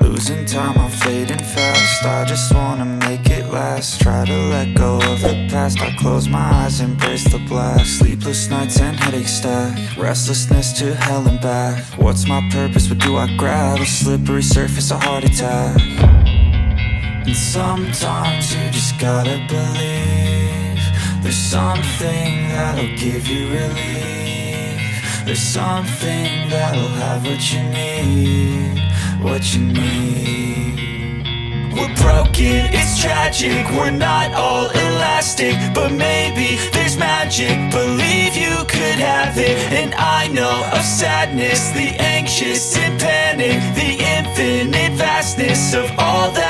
losing time, I'm fading fast. I just wanna make it last. Try to let go of the past. I close my eyes, embrace the black. Sleepless nights and headaches stack. Restlessness to hell and back. What's my purpose? What do I grab? A slippery surface, a heart attack. And sometimes you just gotta believe there's something that'll give you relief. There's something that'll have what you need. What you need. We're broken, it's tragic. We're not all elastic, but maybe there's magic. Believe you could have it. And I know of sadness, the anxious and panic, the infinite vastness of all that